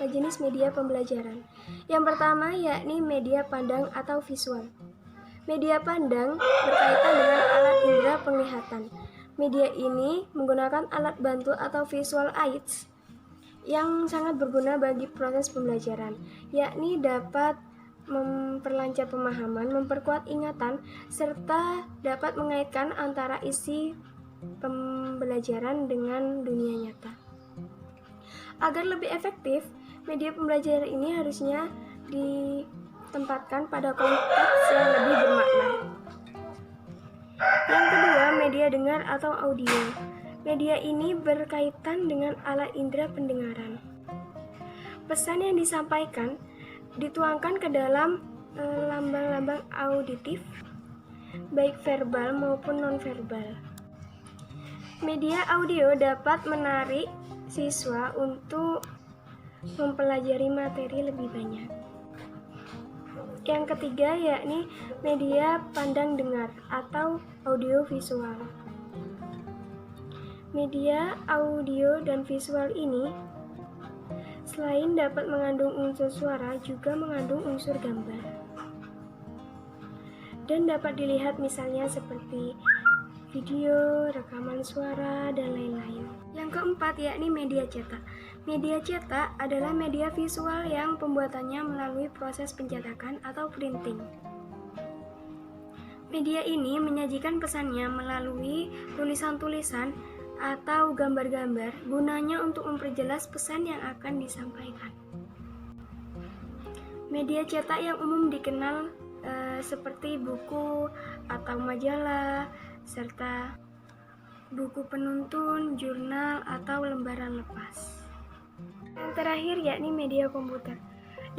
jenis media pembelajaran. Yang pertama yakni media pandang atau visual. Media pandang berkaitan dengan alat indera penglihatan. Media ini menggunakan alat bantu atau visual aids yang sangat berguna bagi proses pembelajaran, yakni dapat memperlancar pemahaman, memperkuat ingatan, serta dapat mengaitkan antara isi pembelajaran dengan dunia nyata. Agar lebih efektif, media pembelajaran ini harusnya ditempatkan pada konteks yang lebih bermakna. Yang kedua, media dengar atau audio. Media ini berkaitan dengan alat indera pendengaran. Pesan yang disampaikan dituangkan ke dalam lambang-lambang auditif, baik verbal maupun nonverbal. Media audio dapat menarik siswa untuk mempelajari materi lebih banyak. Yang ketiga yakni media pandang dengar atau audiovisual. Media audio dan visual ini selain dapat mengandung unsur suara, juga mengandung unsur gambar. Dan dapat dilihat misalnya seperti video, rekaman suara, dan lain-lain. Yang keempat yakni media cetak. Media cetak adalah media visual yang pembuatannya melalui proses pencetakan atau printing. Media ini menyajikan pesannya melalui tulisan-tulisan atau gambar-gambar, gunanya untuk memperjelas pesan yang akan disampaikan. Media cetak yang umum dikenal seperti buku atau majalah, serta buku penuntun, jurnal, atau lembaran lepas. Yang terakhir yakni media komputer.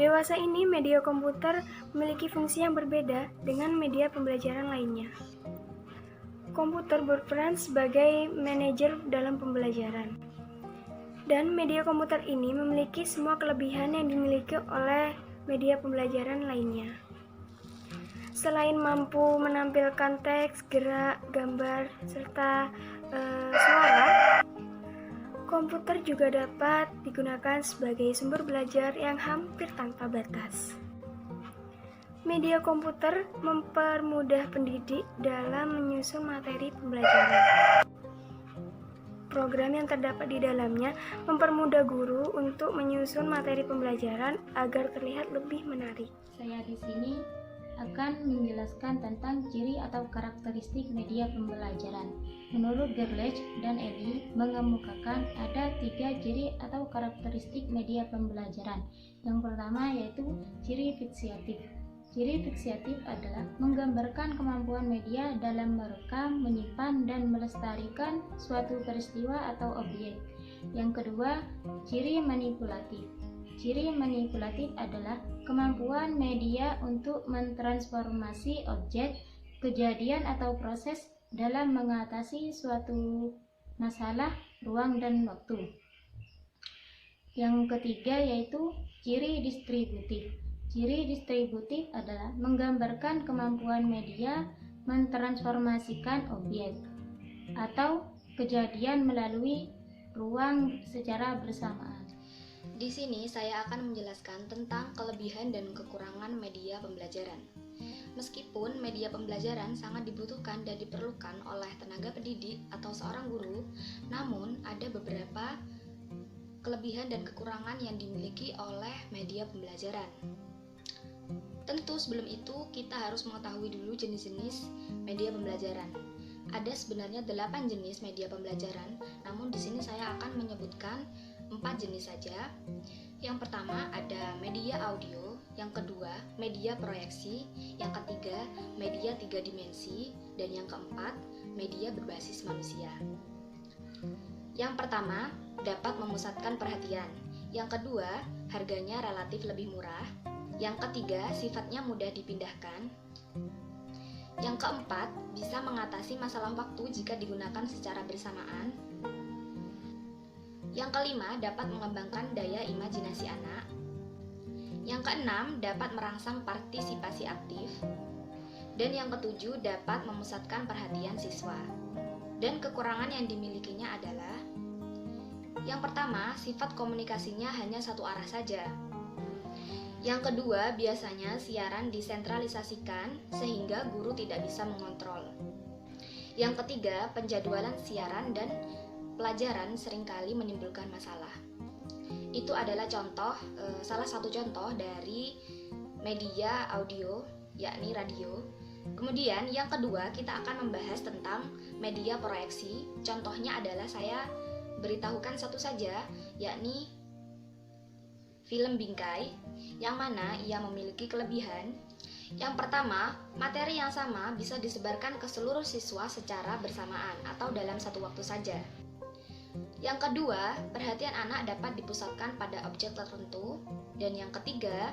Dewasa ini media komputer memiliki fungsi yang berbeda dengan media pembelajaran lainnya. Komputer berperan sebagai manajer dalam pembelajaran. Dan media komputer ini memiliki semua kelebihan yang dimiliki oleh media pembelajaran lainnya. Selain mampu menampilkan teks, gerak, gambar, serta suara, komputer juga dapat digunakan sebagai sumber belajar yang hampir tanpa batas. Media komputer mempermudah pendidik dalam menyusun materi pembelajaran. Program yang terdapat di dalamnya mempermudah guru untuk menyusun materi pembelajaran agar terlihat lebih menarik. Saya di sini akan menjelaskan tentang ciri atau karakteristik media pembelajaran. Menurut Gerlach dan Eli mengemukakan ada 3 ciri atau karakteristik media pembelajaran. Yang pertama yaitu ciri fiksiatif. Ciri fiksiatif adalah menggambarkan kemampuan media dalam merekam, menyimpan, dan melestarikan suatu peristiwa atau objek. Yang kedua, ciri manipulatif. Ciri manipulatif adalah kemampuan media untuk mentransformasi objek, kejadian, atau proses dalam mengatasi suatu masalah, ruang, dan waktu. Yang ketiga yaitu ciri distributif. Ciri distributif adalah menggambarkan kemampuan media mentransformasikan objek atau kejadian melalui ruang secara bersamaan. Di sini saya akan menjelaskan tentang kelebihan dan kekurangan media pembelajaran. Meskipun media pembelajaran sangat dibutuhkan dan diperlukan oleh tenaga pendidik atau seorang guru, namun ada beberapa kelebihan dan kekurangan yang dimiliki oleh media pembelajaran. Tentu sebelum itu kita harus mengetahui dulu jenis-jenis media pembelajaran. Ada sebenarnya 8 jenis media pembelajaran, namun di sini saya akan menyebutkan 4 jenis saja. Yang pertama ada media audio, yang kedua media proyeksi, yang ketiga media 3 dimensi, dan yang keempat media berbasis manusia. Yang pertama dapat memusatkan perhatian, yang kedua harganya relatif lebih murah, yang ketiga sifatnya mudah dipindahkan, yang keempat bisa mengatasi masalah waktu jika digunakan secara bersamaan, yang kelima dapat mengembangkan daya imajinasi anak, yang keenam dapat merangsang partisipasi aktif, dan yang ketujuh dapat memusatkan perhatian siswa. Dan kekurangan yang dimilikinya adalah Yang pertama, sifat komunikasinya hanya satu arah saja. Yang kedua, biasanya siaran disentralisasikan sehingga guru tidak bisa mengontrol. Yang ketiga, penjadwalan siaran dan pelajaran seringkali menimbulkan masalah. Itu adalah salah satu contoh dari media audio, yakni radio. Kemudian yang kedua, kita akan membahas tentang media proyeksi. Contohnya adalah saya beritahukan satu saja, yakni film bingkai, yang mana ia memiliki kelebihan. Yang pertama, materi yang sama bisa disebarkan ke seluruh siswa secara bersamaan atau dalam satu waktu saja. Yang kedua, perhatian anak dapat dipusatkan pada objek tertentu. Dan yang ketiga,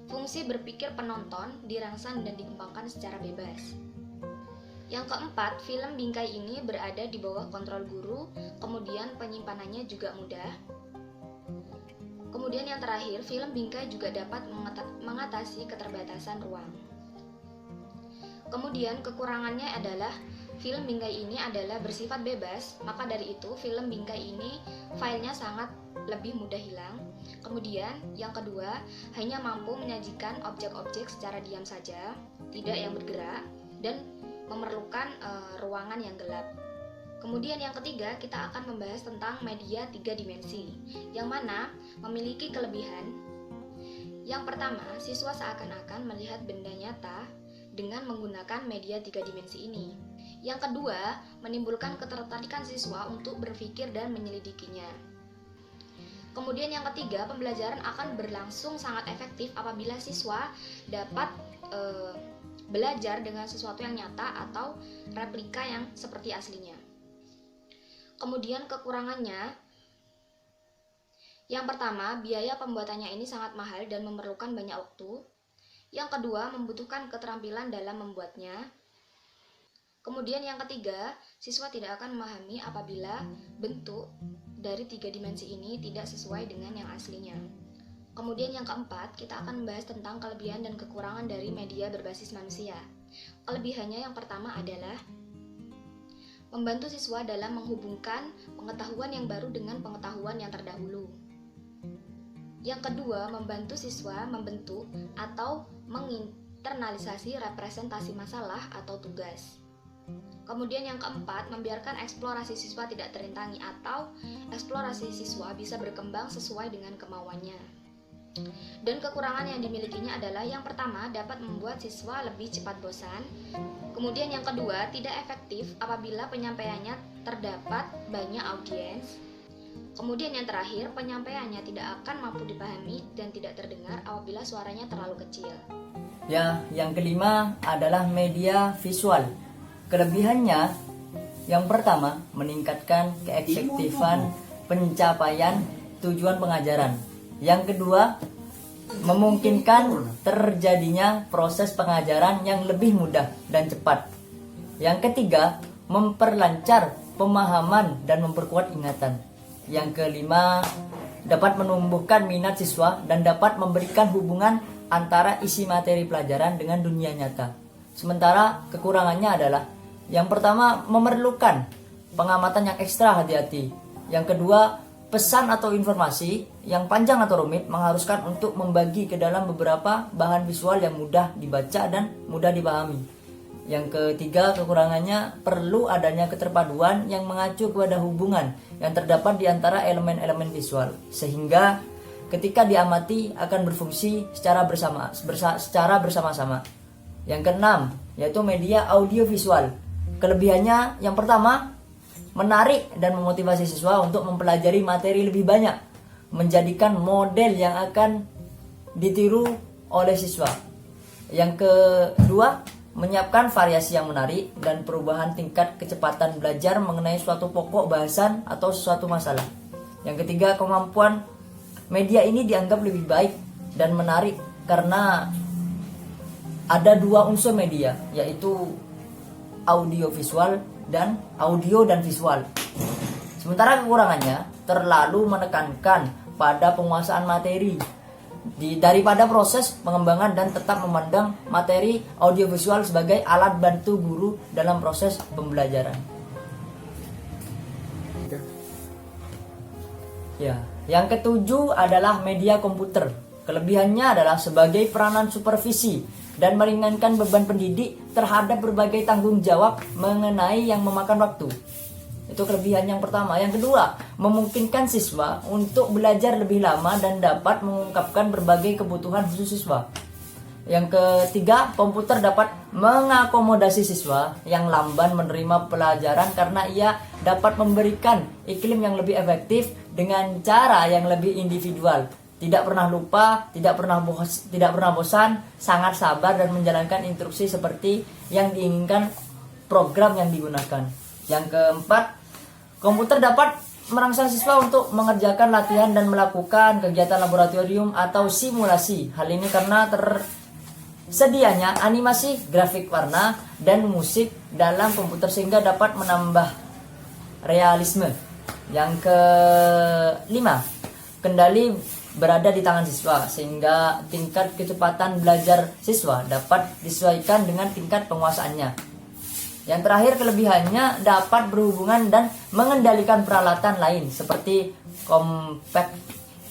fungsi berpikir penonton dirangsang dan dikembangkan secara bebas. Yang keempat, film bingkai ini berada di bawah kontrol guru, kemudian penyimpanannya juga mudah. Kemudian yang terakhir, film bingkai juga dapat mengatasi keterbatasan ruang. Kemudian kekurangannya adalah film bingkai ini adalah bersifat bebas, maka dari itu film bingkai ini filenya sangat lebih mudah hilang. Kemudian yang kedua, hanya mampu menyajikan objek-objek secara diam saja, tidak yang bergerak, dan memerlukan ruangan yang gelap. Kemudian yang ketiga, kita akan membahas tentang media 3 dimensi, yang mana memiliki kelebihan. Yang pertama, siswa seakan-akan melihat benda nyata dengan menggunakan media 3 dimensi ini. Yang kedua, menimbulkan ketertarikan siswa untuk berpikir dan menyelidikinya. Kemudian yang ketiga, pembelajaran akan berlangsung sangat efektif apabila siswa dapat belajar dengan sesuatu yang nyata atau replika yang seperti aslinya. Kemudian kekurangannya, yang pertama, biaya pembuatannya ini sangat mahal dan memerlukan banyak waktu. Yang kedua, membutuhkan keterampilan dalam membuatnya. Kemudian yang ketiga, siswa tidak akan memahami apabila bentuk dari 3 dimensi ini tidak sesuai dengan yang aslinya. Kemudian yang keempat, kita akan membahas tentang kelebihan dan kekurangan dari media berbasis manusia. Kelebihannya yang pertama adalah membantu siswa dalam menghubungkan pengetahuan yang baru dengan pengetahuan yang terdahulu. Yang kedua, membantu siswa membentuk atau menginternalisasi representasi masalah atau tugas. Kemudian yang keempat, membiarkan eksplorasi siswa tidak terintangi atau eksplorasi siswa bisa berkembang sesuai dengan kemauannya. Dan kekurangan yang dimilikinya adalah yang pertama, dapat membuat siswa lebih cepat bosan. Kemudian yang kedua, tidak efektif apabila penyampaiannya terdapat banyak audiens. Kemudian yang terakhir, penyampaiannya tidak akan mampu dipahami dan tidak terdengar apabila suaranya terlalu kecil. Ya, yang kelima adalah media visual. Kelebihannya, yang pertama, meningkatkan keefektifan pencapaian tujuan pengajaran. Yang kedua, memungkinkan terjadinya proses pengajaran yang lebih mudah dan cepat. Yang ketiga, memperlancar pemahaman dan memperkuat ingatan. Yang kelima, dapat menumbuhkan minat siswa dan dapat memberikan hubungan antara isi materi pelajaran dengan dunia nyata. Sementara kekurangannya adalah yang pertama, memerlukan pengamatan yang ekstra hati-hati. Yang kedua, pesan atau informasi yang panjang atau rumit mengharuskan untuk membagi ke dalam beberapa bahan visual yang mudah dibaca dan mudah dipahami. Yang ketiga, kekurangannya perlu adanya keterpaduan yang mengacu kepada hubungan yang terdapat di antara elemen-elemen visual, sehingga ketika diamati akan berfungsi secara bersama-sama. Yang keenam, yaitu media audiovisual. Kelebihannya yang pertama, menarik dan memotivasi siswa untuk mempelajari materi lebih banyak, menjadikan model yang akan ditiru oleh siswa. Yang kedua, menyiapkan variasi yang menarik dan perubahan tingkat kecepatan belajar mengenai suatu pokok bahasan atau suatu masalah. Yang ketiga, kemampuan media ini dianggap lebih baik dan menarik karena ada 2 unsur media, yaitu audio dan visual. Sementara kekurangannya terlalu menekankan pada penguasaan materi daripada proses pengembangan dan tetap memandang materi audiovisual sebagai alat bantu guru dalam proses pembelajaran. Ya, yang ketujuh adalah media komputer. Kelebihannya adalah sebagai peranan supervisi dan meringankan beban pendidik terhadap berbagai tanggung jawab mengenai yang memakan waktu. Itu kelebihan yang pertama. Yang kedua, memungkinkan siswa untuk belajar lebih lama dan dapat mengungkapkan berbagai kebutuhan khusus siswa. Yang ketiga, komputer dapat mengakomodasi siswa yang lamban menerima pelajaran karena ia dapat memberikan iklim yang lebih efektif dengan cara yang lebih individual. Tidak pernah lupa, tidak pernah bosan, sangat sabar dan menjalankan instruksi seperti yang diinginkan program yang digunakan. Yang keempat, komputer dapat merangsang siswa untuk mengerjakan latihan dan melakukan kegiatan laboratorium atau simulasi. Hal ini karena tersedianya animasi, grafik warna, dan musik dalam komputer sehingga dapat menambah realisme. Yang kelima, kendali berada di tangan siswa sehingga tingkat kecepatan belajar siswa dapat disesuaikan dengan tingkat penguasaannya. Yang terakhir, kelebihannya dapat berhubungan dan mengendalikan peralatan lain seperti compact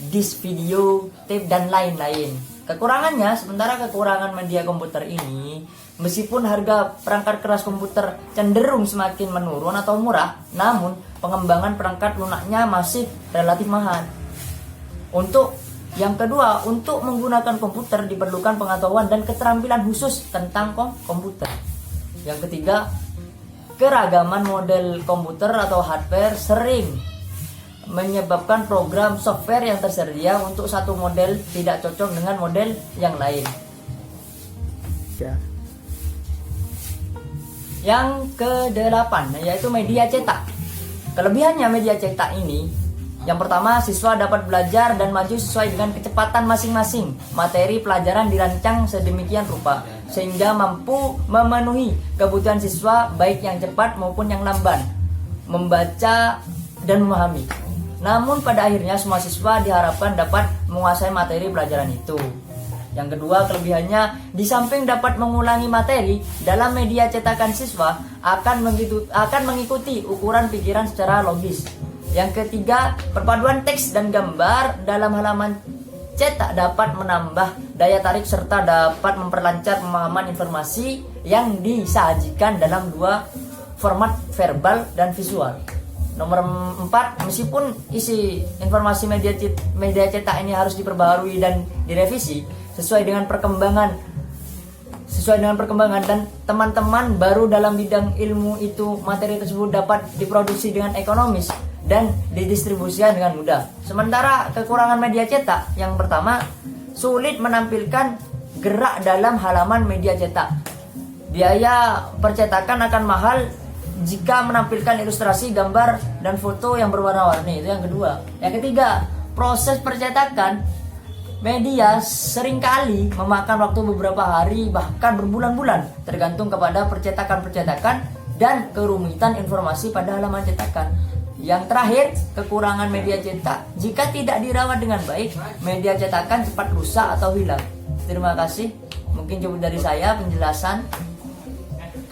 disc video, tape, dan lain-lain. Kekurangannya, sementara kekurangan media komputer ini, meskipun harga perangkat keras komputer cenderung semakin menurun atau murah, namun pengembangan perangkat lunaknya masih relatif mahal. Untuk yang kedua, untuk menggunakan komputer diperlukan pengetahuan dan keterampilan khusus tentang komputer. Yang ketiga, keragaman model komputer atau hardware sering menyebabkan program software yang tersedia untuk satu model tidak cocok dengan model yang lain. Yang kedelapan, yaitu media cetak. Kelebihannya media cetak ini, yang pertama, siswa dapat belajar dan maju sesuai dengan kecepatan masing-masing. Materi pelajaran dirancang sedemikian rupa sehingga mampu memenuhi kebutuhan siswa baik yang cepat maupun yang lamban membaca dan memahami. Namun pada akhirnya semua siswa diharapkan dapat menguasai materi pelajaran itu. Yang kedua, kelebihannya di samping dapat mengulangi materi dalam media cetakan siswa akan mengikuti ukuran pikiran secara logis. Yang ketiga, perpaduan teks dan gambar dalam halaman cetak dapat menambah daya tarik serta dapat memperlancar pemahaman informasi yang disajikan dalam dua format verbal dan visual. Nomor 4, meskipun isi informasi media cetak ini harus diperbaharui dan direvisi sesuai dengan perkembangan dan teman-teman baru dalam bidang ilmu itu, materi tersebut dapat diproduksi dengan ekonomis dan didistribusikan dengan mudah. Sementara kekurangan media cetak, yang pertama, sulit menampilkan gerak dalam halaman media cetak. Biaya percetakan akan mahal jika menampilkan ilustrasi, gambar, dan foto yang berwarna-warni. Itu yang kedua. Yang ketiga, proses percetakan media seringkali memakan waktu beberapa hari bahkan berbulan-bulan, tergantung kepada percetakan dan kerumitan informasi pada halaman cetakan. Yang terakhir, kekurangan media cetak, jika tidak dirawat dengan baik, media cetakan cepat rusak atau hilang. Terima kasih. Mungkin cukup dari saya penjelasan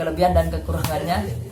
kelebihan dan kekurangannya.